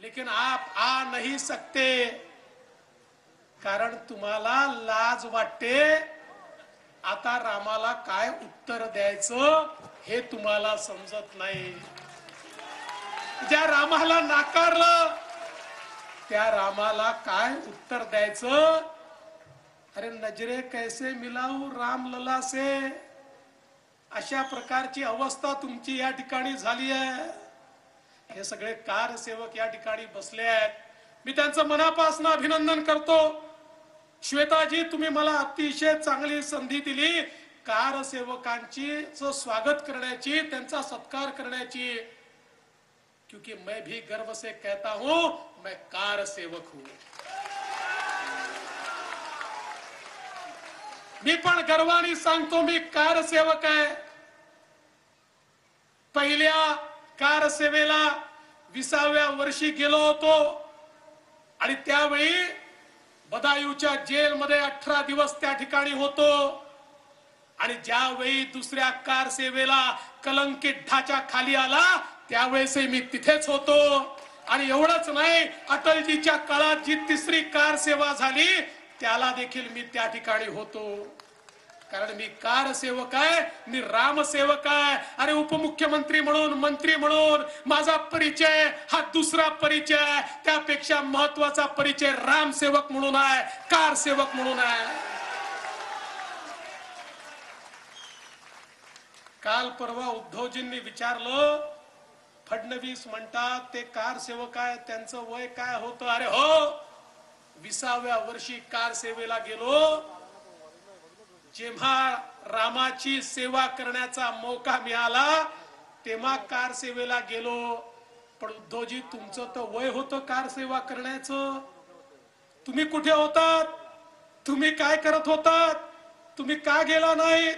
लेकिन आप आ नहीं सकते, कारण तुम्हाला लाज वाटते। आता रामाला काय उत्तर द्यायचं हे तुम्हाला समजत नाही। ज्या रामाला नाकारलं त्या रामाला काय उत्तर द्यायचं? अरे नजरे कैसे मिलाऊ राम लला से, अशा प्रकारची अवस्था तुमची या ठिकाणी झाली आहे। हे सगळे कारसेवक या ठिकाणी बसले आहेत, मी त्यांचं मनापासून अभिनंदन करतो। श्वेताजी, तुम्ही मला अतिशय चांगली संधी दिली कारसेवकांची स्वागत करण्याची, त्यांचा सत्कार करण्याची, क्योंकि मैं भी गर्व से कहता हूं मैं कारसेवक हूं। मी पण गर्वाने सांगतो मी कारसेवक आहे। पहिल्या कारसेवेला 20व्या वर्षी गेलो होतो आणि त्यावेळी बदायूच्या जेलमध्ये 18 दिवस त्या ठिकाणी होतो। आणि ज्यावेळी दुसऱ्या कारसेवेला कलंकित ढाच्या खाली आला त्यावेळेसही मी तिथेच होतो। आणि एवढंच नाही, अटलजीच्या काळात जी तिसरी कारसेवा झाली त्याला देखील मी त्या ठिकाणी होतो, कारण मी कारसेवक आहे, मी रामसेवक आहे। अरे उपमुख्यमंत्री म्हणून, मंत्री म्हणून माझा परिचय हा दुसरा परिचय, त्यापेक्षा महत्वाचा परिचय रामसेवक म्हणून आहे, कारसेवक म्हणून आहे। काल परवा उद्धवजींनी विचारलं, फडणवीस म्हणतात ते कारसेवक आहे, त्यांचं वय काय होतं? अरे हो, 20व्या वर्षी कारसेवेला गेलो, जेव्हा रामाची सेवा करण्याचा मौका मिळाला तेव्हा कारसेवेला गेलो। पण उद्धवजी, तुमचं तर वय होतं कारसेवा करण्याचं, तुम्ही कुठे होतात? तुम्ही काय करत होतात? तुम्ही का गेला नाही?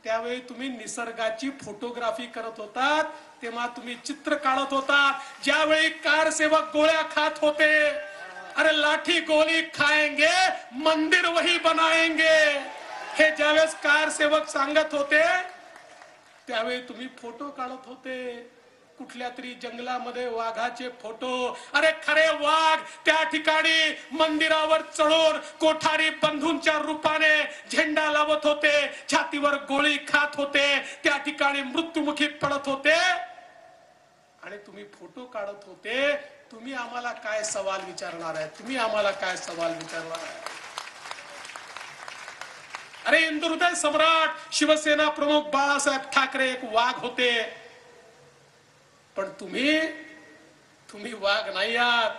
त्यावेळी तुम्ही निसर्गाची फोटोग्राफी करत होतात, तेव्हा तुम्ही चित्र काढत होतात। ज्यावेळी कारसेवक गोळ्या खात होते, अरे लाठी गोली खाएंगे मंदिर वही बनाएंगे, हे ज्यावेळेस कारसेवक सांगत होते त्यावेळी तुम्ही फोटो काढत होते, कुठल्या तरी जंगलामध्ये वाघाचे फोटो। अरे खरे वाघ त्या ठिकाणी मंदिरावर चढून कोठारी बंधूंच्या रूपाने झेंडा लावत होते, छातीवर गोळी खात होते, त्या ठिकाणी मृत्युमुखी पडत होते आणि तुम्ही फोटो काढत होते। तुम्ही आम्हाला काय सवाल विचारणार आहे? तुम्ही आम्हाला काय सवाल विचारणार आहे? अरे हिंदुहृदय सम्राट शिवसेना प्रमुख बाळासाहेब ठाकरे एक वाघ होते, पण तुम्ही वाघ नाही आहात,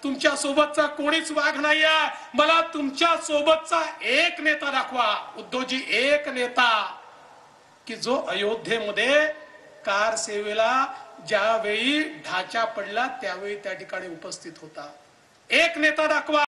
तुमच्या सोबतचा कोणीच वाघ नाही आहे। मला तुमच्या सोबतचा एक नेता दाखवा उद्धवजी, एक नेता की जो अयोध्येमध्ये कारसेवेला ज्यावेळी ढाचा पडला त्यावेळी त्या ठिकाणी उपस्थित होता। एक नेता दाखवा।